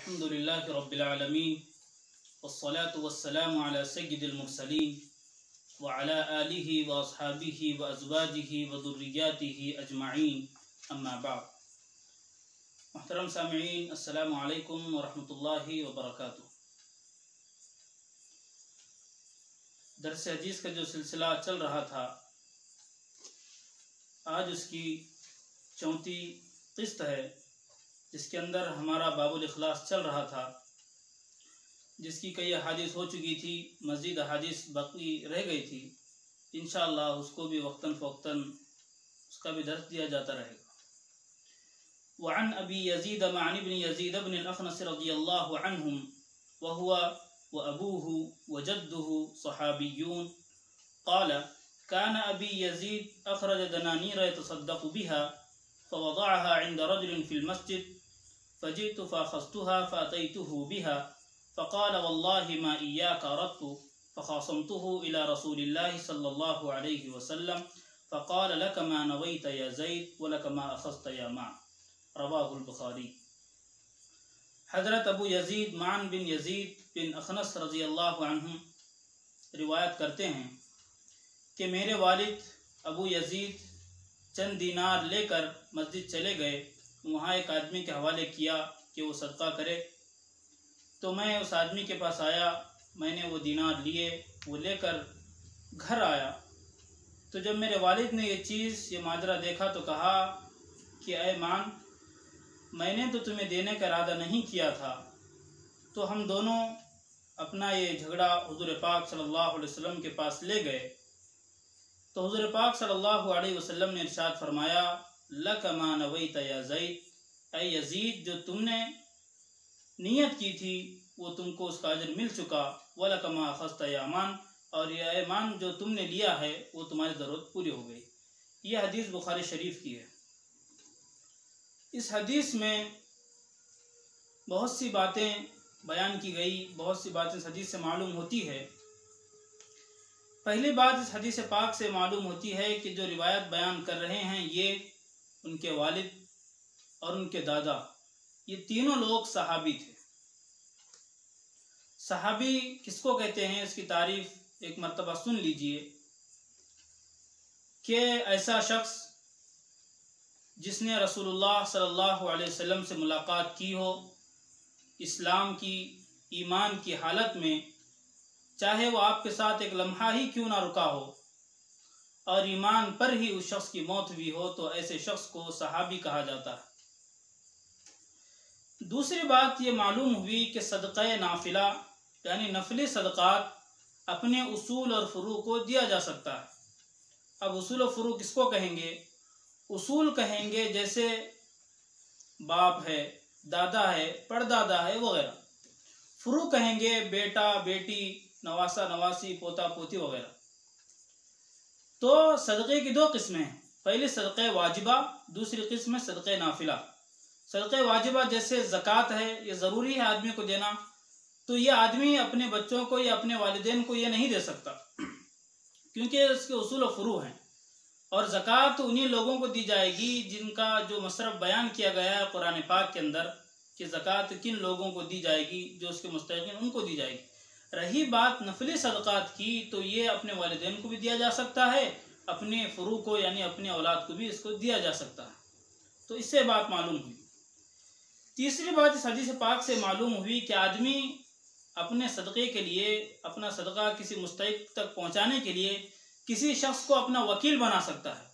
अल्हम्दुलिल्लाहि रब्बिल आलमीन वस्सलातु वस्सलामु अला सय्यिदिल मुरसलीन व अला आलिहि व अस्हाबिहि व अज़वाजिहि व ज़ुर्रिय्यातिहि अजमाईन अम्मा बाद। मुहतरम सामिईन, अस्सलामु अलैकुम व रहमतुल्लाहि व बरकातुहू। दर्स हदीस का जो सिलसिला चल रहा था, आज उसकी 34वीं किस्त है, जिसके अंदर हमारा बाबुल इखलास चल रहा था, जिसकी कई अहादीस हो चुकी थी, मज़ीद अहादीस बाकी रह गई थी। इंशाअल्लाह उसको भी वक्तन फ़वक्तन उसका भी दर्स दिया जाता रहेगा। वअन अबी यज़ीद मअन इब्न यज़ीद इब्न अल-अख़नस रज़ियल्लाहु अन्हुम व हुवा व अबूहु व जद्दुहु सहाबिय्यून क़ाल कान अबी यज़ीद अख़रज दनानीर यतसद्दक़ु बिहा फ़वज़अहा इंद रजुलिन फ़िल मस्जिद फ़जिअतु फ़अख़ज़्तुहा फ़अतैतुहु बिहा फ़क़ाल वल्लाहि मा इय्याका अरदतु फ़ख़ासमतुहु इला रसूलिल्लाहि सल्लल्लाहु अलैहि वसल्लम फ़क़ाल लक मा नवैत या ज़ैद व लक मा अख़ज़्त या मा। रवाहुल बुखारी। हज़रत अबू यज़ीद मअन बिन यज़ीद बिन अख़नस रज़ियल्लाहु अन्हु रिवायत करते हैं कि मेरे वालिद अबू यज़ीद चंद दीनार लेकर मस्जिद चले गए। वहाँ एक आदमी के हवाले किया कि वो सदका करे, तो मैं उस आदमी के पास आया, मैंने वो दीनार लिए, वो लेकर घर आया। तो जब मेरे वालिद ने ये माजरा देखा तो कहा कि ऐ मान, मैंने तो तुम्हें देने का इरादा नहीं किया था। तो हम दोनों अपना ये झगड़ा हुज़ूर पाक सल्लल्लाहु अलैहि वसल्लम के पास ले गए। तो हुज़ूर पाक सल्लल्लाहु अलैहि वसल्लम ने इरशाद फरमाया, लक मा नवैत या ज़ैद, ऐ यज़ीद, जो तुमने नियत की थी वो तुमको उसका अजर मिल चुका। वलक मा अख़ज़्त या मान, और ये मान जो तुमने लिया है वो तुम्हारी ज़रूरत पूरी हो गई। यह हदीस बुखारी शरीफ की है। इस हदीस में बहुत सी बातें बयान की गई, बहुत सी बातें इस हदीस से मालूम होती है। पहली बात इस हदीस पाक से मालूम होती है कि जो रिवायत बयान कर रहे हैं ये उनके वालिद और उनके दादा, ये तीनों लोग सहाबी थे। सहाबी किसको कहते हैं, इसकी तारीफ एक मर्तबा सुन लीजिए कि ऐसा शख्स जिसने रसूलुल्लाह सल्लल्लाहु अलैहि वसल्लम से मुलाकात की हो, इस्लाम की, ईमान की हालत में, चाहे वो आपके साथ एक लम्हा ही क्यों ना रुका हो, और ईमान पर ही उस शख्स की मौत हुई हो, तो ऐसे शख्स को सहाबी कहा जाता है। दूसरी बात ये मालूम हुई कि सदक़ा नाफिला यानी नफली सदक़ात अपने उसूल और फ़ुरू को दिया जा सकता है। अब उसूल और फ़ुरू किसको कहेंगे? उसूल कहेंगे जैसे बाप है, दादा है, परदादा है वगैरह। फ़ुरू कहेंगे बेटा बेटी, नवासा नवासी, पोता पोती वगैरह। तो सदक़े की दो किस्में हैं, पहली सदक़े वाजिबा, दूसरी किस्म है सदक़े नाफिला। सदक़े वाजिबा जैसे ज़कात है, ये ज़रूरी है आदमी को देना, तो ये आदमी अपने बच्चों को या अपने वालिदैन को ये नहीं दे सकता, क्योंकि इसके उसूल और फ़ुरू हैं। और ज़कात उन्हीं लोगों को दी जाएगी जिनका जो मसरफ़ बयान किया गया है कुरान पाक के अंदर कि ज़कात किन लोगों को दी जाएगी, जो उसके मुस्तहिक़ीन उनको दी जाएगी। रही बात नफली सदक़ात की, तो ये अपने वालिदैन को भी दिया जा सकता है, अपने फ़ुरू को यानी अपने औलाद को भी इसको दिया जा सकता है। तो इससे बात मालूम हुई। तीसरी बात इस हदीस पाक से मालूम हुई कि आदमी अपने सदक़े के लिए, अपना सदक़ा किसी मुस्तहिक़ तक पहुँचाने के लिए किसी शख्स को अपना वकील बना सकता है।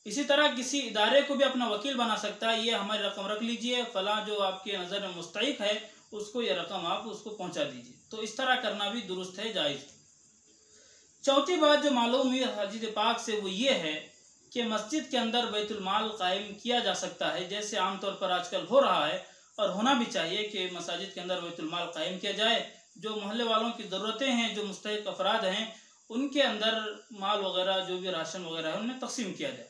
इसी तरह किसी इदारे को भी अपना वकील बना सकता है। ये हमारी रकम रख लीजिए, फ़लाँ जो आपके नज़र में मुस्तहिक़ है उसको ये रकम आप उसको पहुंचा दीजिए। तो इस तरह करना भी दुरुस्त है, जायज़ है। चौथी बात जो मालूम हुई हदीस पाक से वो ये है कि मस्जिद के अंदर बैतुल माल कायम किया जा सकता है, जैसे आमतौर पर आजकल हो रहा है और होना भी चाहिए कि मसाजिद के अंदर बैतुल माल कायम किया जाए। जो मोहल्ले वालों की ज़रूरतें हैं, जो मुस्तहिक़ अफराद हैं, उनके अंदर माल वगैरह जो भी राशन वगैरह है उन्हें तकसीम किया जाए।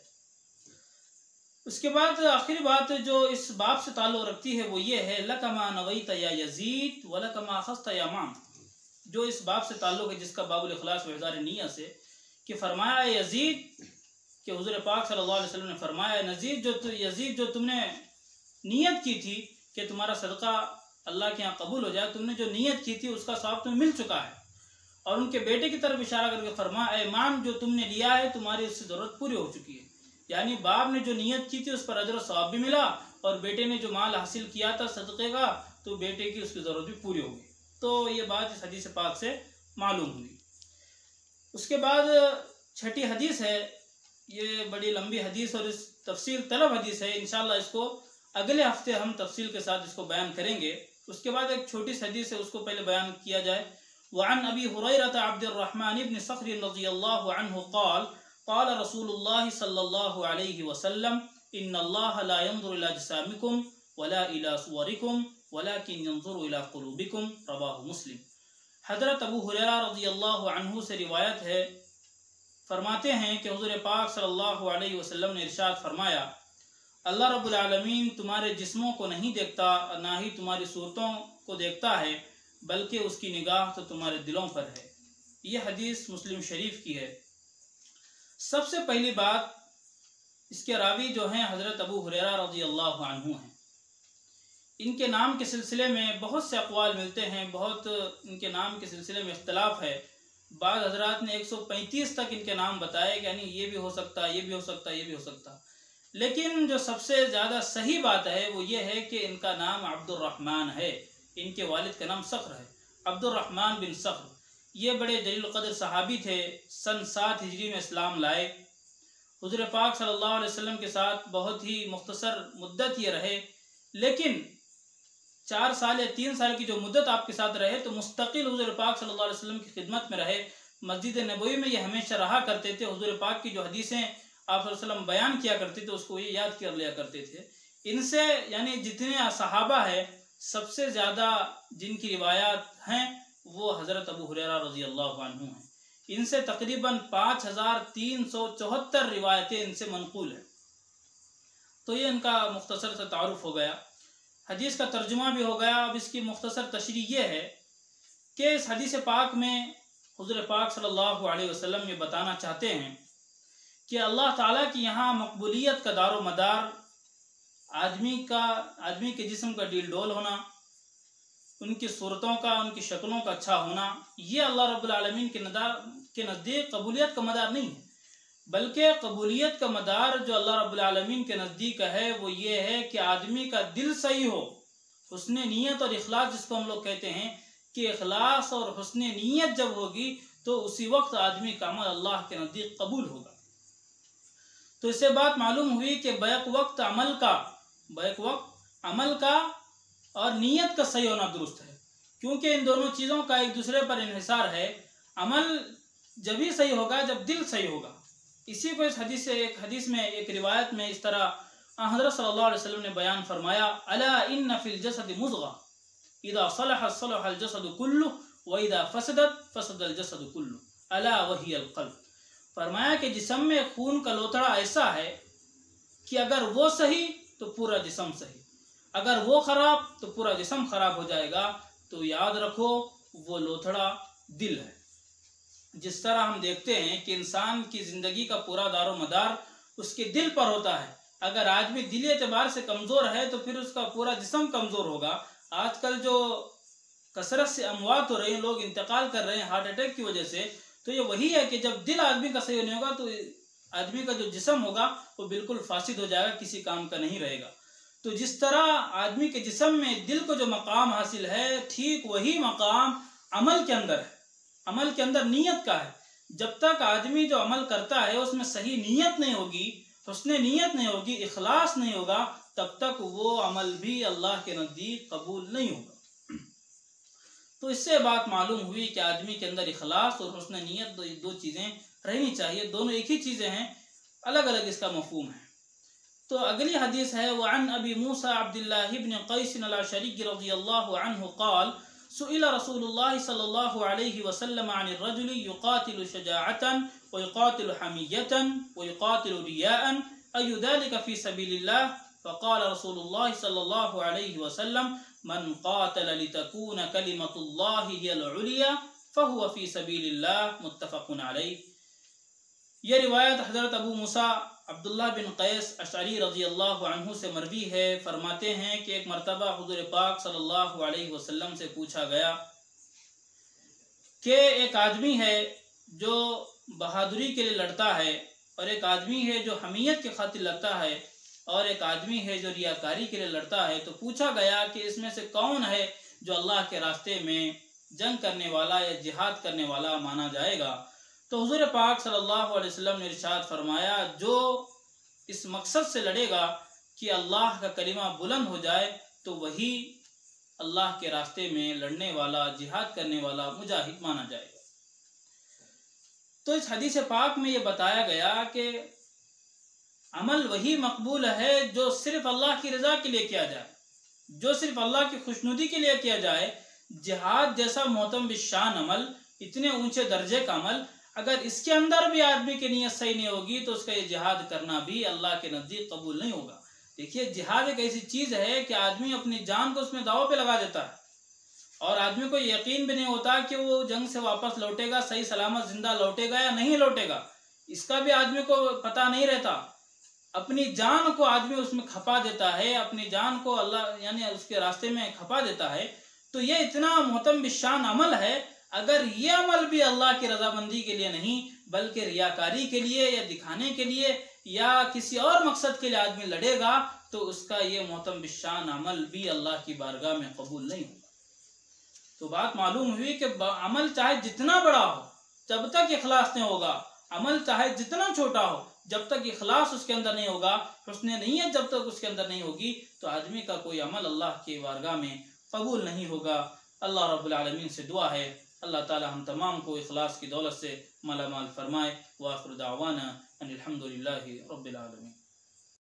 उसके बाद आखिरी बात जो इस बाब से ताल्लुक़ रखती है वो ये है, लक मा नवैत या यज़ीद व लक मा अख़ज़्त या मा, जो इस बाब से ताल्लुक़ है जिसका बाबुल इख़लास व इज़हार निय्यत से, कि फरमाया यज़ीद कि हुज़ूर पाक सल्लल्लाहु अलैहि वसल्लम ने फरमाया, यज़ीद जो तुमने नियत की थी कि तुम्हारा सदका अल्लाह के यहाँ कबूल हो जाए, तुमने जो नीयत की थी उसका सवाब तुम्हें मिल चुका है। और उनके बेटे की तरफ इशारा करके फरमाया, ऐ ईमान जो तुमने लिया है तुम्हारी उससे ज़रूरत पूरी हो चुकी है। यानी बाप ने जो नीयत की थी उस पर अजर सवाब भी मिला, और बेटे ने जो माल हासिल किया था सदक़े का, तो बेटे की उसकी ज़रूरत भी पूरी होगी। तो ये बात इस हदीस पाक से मालूम हुई। उसके बाद छठी हदीस है, ये बड़ी लंबी हदीस और इस तफसील तलब हदीस है। इंशाअल्लाह इसको अगले हफ्ते हम तफसील के साथ इसको बयान करेंगे। उसके बाद एक छोटी सी हदीस है, उसको पहले बयान किया जाए। वअन अबी हुरैरह अब्दुर्रहमान इब्न सख्र रज़ियल्लाहु अन्हु क़ाल क़ाल रसूलुल्लाह सल्लल्लाहु अलैहि वसल्लम इन्नल्लाह ला यंज़ुरु इला अजसामिकुम वला इला सुवरिकुम वलाकिन यंज़ुरु इला क़ुलूबिकुम, रवाहु मुस्लिम। हज़रत अबू हुरैरा रज़ियल्लाहु अन्हु से रिवायत है, फरमाते हैं कि हुज़ूर पाक सल्लल्लाहु अलैहि वसल्लम ने इरशाद फरमाया, अल्लाह रब्बुल आलमीन तुम्हारे जिस्मों को नहीं देखता, ना ही तुम्हारी सूरतों को देखता है, बल्कि उसकी निगाह तो तुम्हारे दिलों पर है। यह हदीस मुस्लिम शरीफ की है। सबसे पहली बात, इसके रावी जो हैं हज़रत अबू हुरैरा रज़ियल्लाहु अन्हु हैं। इनके नाम के सिलसिले में बहुत से अक़वाल मिलते हैं, बहुत इनके नाम के सिलसिले में इख्तलाफ है। बाद हजरात ने 135 तक इनके नाम बताए, यानी ये भी हो सकता, ये भी हो सकता, ये भी हो सकता। लेकिन जो सबसे ज़्यादा सही बात है वो ये है कि इनका नाम अब्दुर्रहमान है। इनके वालिद का नाम सख्र है, अब्दुर्रहमान बिन सख्र। ये बड़े जलील क़द्र सहाबी थे। सन 7 हिजरी में इस्लाम लाए। हुज़ूर पाक सल्लल्लाहु अलैहि वसल्लम के साथ बहुत ही मुख्तसर मुद्दत ये रहे, लेकिन 4 साल या 3 साल की जो मुद्दत आपके साथ रहे तो मुस्तकिल हुज़ूर पाक सल्लल्लाहु अलैहि वसल्लम की खिदमत में रहे। मस्जिद नबवी में ये हमेशा रहा करते थे। हुज़ूर पाक की जो हदीसें आप वसल्लम बयान किया करते थे उसको ये याद कर लिया करते थे। इनसे यानी जितने सहाबा है सबसे ज़्यादा जिनकी रिवायात हैं वो हज़रत अबू हुरैरा रज़ियल्लाहु अन्हु हैं। इनसे तकरीबन 5374 रिवायतें इनसे मनक़ूल हैं। तो ये इनका मुख्तसर सा तारुफ हो गया, हदीस का तर्जुमा भी हो गया। अब इसकी मुख्तसर तशरीह ये है कि इस हदीस पाक में हुज़ूर पाक सल्लल्लाहु अलैहि वसल्लम ये बताना चाहते हैं कि अल्लाह ताला की यहाँ मकबूलियत का दारो मदार आदमी के जिस्म का डील डोल होना, उनकी सूरतों का, उनकी शक्लों का अच्छा होना, ये अल्लाह रब्बुल आलमीन के नज़दीक कबूलियत का मदार नहीं है, बल्कि कबूलियत का मदार जो अल्लाह रब्बुल आलमीन के नज़दीक है वो ये है कि आदमी का दिल सही हो। हुस्ने नीयत और इखलास जिसको हम लोग कहते हैं कि इखलास और हुस्ने नीयत जब होगी तो उसी वक्त आदमी का अमल अल्लाह के नज़दीक कबूल होगा। तो इससे बात मालूम हुई कि बैक वक्त अमल का और नीयत का सही होना दुरुस्त है, क्योंकि इन दोनों चीज़ों का एक दूसरे पर इन्हिसार है। अमल जब ही सही होगा जब दिल सही होगा। इसी को इस हदीस में एक रिवायत में इस तरह हज़रत सल्लल्लाहु अलैहि वसल्लम ने बयान फरमाया, अला इन्न फिल जसद मुज़ग़ा इज़ा सलह सलहल जसद कुल्लु व इज़ा फसदत फसदल जसद कुल्लु अला वहियल क़ल्ब। फरमाया कि जिस्म में खून का लोथड़ा ऐसा है कि अगर वो सही तो पूरा जिस्म सही, अगर वो खराब तो पूरा जिस्म खराब हो जाएगा। तो याद रखो वो लोथड़ा दिल है। जिस तरह हम देखते हैं कि इंसान की ज़िंदगी का पूरा दारो मदार उसके दिल पर होता है। अगर आदमी दिली एतबार से कमज़ोर है तो फिर उसका पूरा जिस्म कमज़ोर होगा। आजकल जो कसरत से अमवात हो रही हैं, लोग इंतकाल कर रहे हैं हार्ट अटैक की वजह से, तो ये वही है कि जब दिल आदमी का सही नहीं होगा तो आदमी का जो जिस्म होगा वो बिल्कुल फासिद हो जाएगा, किसी काम का नहीं रहेगा। तो जिस तरह आदमी के जिस्म में दिल को जो मकाम हासिल है, ठीक वही मकाम अमल के अंदर है। अमल के अंदर नीयत का है। जब तक आदमी जो अमल करता है उसमें सही नीयत नहीं होगी, हुस्ने नीयत नहीं होगी, इखलास नहीं होगा, तब तक वो अमल भी अल्लाह के नज़दीक कबूल नहीं होगा। तो इससे बात मालूम हुई कि आदमी के अंदर इखलास और हुस्ने नीयत दो चीज़ें रहनी चाहिए। दोनों एक ही चीज़ें हैं, अलग अलग इसका मफ़हूम है। तो अगली हदीस है, वअन अबी मूसा अब्दुल्लाह इब्न क़ैस अल-अशअरी रज़ियल्लाहु अन्हु क़ाल सुइल रसूलुल्लाह सल्लल्लाहु अलैहि वसल्लम अनिर रजुलि युक़ातिलु शजाअतन व युक़ातिलु हमियतन व युक़ातिलु रियाअन अय्यु ज़ालिका फ़ी सबीलिल्लाह फ़क़ाल रसूलुल्लाह सल्लल्लाहु अलैहि वसल्लम मन क़ातल लितकून कलिमतुल्लाहि हियल उलिया फ़हुव फ़ी सबीलिल्लाह मुत्तफ़क़ुन अलैह। यह रिवायत हज़रत अबू मूसा अब्दुल्ला बिन कैस अशअरी रज़ी अल्लाहु अन्हु से मरवी है, फरमाते हैं कि एक मरतबा हुज़ूर पाक सल्लल्लाहु अलैहि वसल्लम से पूछा गया कि एक आदमी है जो बहादुरी के लिए लड़ता है, और एक आदमी है जो हमीयत के खातिर लड़ता है, और एक आदमी है जो रियाकारी के लिए लड़ता है। तो पूछा गया कि इसमें से कौन है जो अल्लाह के रास्ते में जंग करने वाला या जिहाद करने वाला माना जाएगा। तो हुज़ूर पाक सल्लल्लाहु अलैहि वसल्लम ने इरशाद फरमाया, जो इस मकसद से लड़ेगा कि अल्लाह का कलिमा बुलंद हो जाए, तो वही अल्लाह के रास्ते में लड़ने वाला, जिहाद करने वाला मुजाहिद माना जाएगा। तो इस हदीस पाक में ये बताया गया कि अमल वही मकबूल है जो सिर्फ अल्लाह की रज़ा के लिए किया जाए, जो सिर्फ अल्लाह की खुशनुदी के लिए किया जाए। जिहाद जैसा मोहतम बिशान अमल, इतने ऊंचे दर्जे का अमल, अगर इसके अंदर भी आदमी की नीयत सही नहीं होगी तो उसका ये जिहाद करना भी अल्लाह के नज़दीक कबूल नहीं होगा। देखिए, जिहाद एक ऐसी चीज़ है कि आदमी अपनी जान को उसमें दाव पे लगा देता है, और आदमी को यकीन भी नहीं होता कि वो जंग से वापस लौटेगा, सही सलामत जिंदा लौटेगा या नहीं लौटेगा, इसका भी आदमी को पता नहीं रहता। अपनी जान को आदमी उसमें खपा देता है, अपनी जान को अल्लाह यानी उसके रास्ते में खपा देता है। तो ये इतना मोहतम बिशान अमल है। अगर ये अमल भी अल्लाह की रजामंदी के लिए नहीं बल्कि रियाकारी के लिए या दिखाने के लिए या किसी और मकसद के लिए आदमी लड़ेगा, तो उसका ये मोहतम बिशान अमल भी अल्लाह की बारगाह में कबूल नहीं होगा। तो बात मालूम हुई कि अमल चाहे जितना बड़ा हो, जब तक इखलास नहीं होगा, अमल चाहे जितना छोटा हो, जब तक इखलास उसके अंदर नहीं होगा, हुस्न नियत जब तक उसके अंदर नहीं होगी, तो आदमी का कोई अमल अल्लाह की बारगाह में कबूल नहीं होगा। अल्लाह रब्बुल आलमीन से दुआ है, अल्लाह ताला हम तमाम को इखलास की दौलत से माला माल फरमाए। व आखिर दावाना अनिल हम्दुलिल्लाहि रब्बिल आलमीन।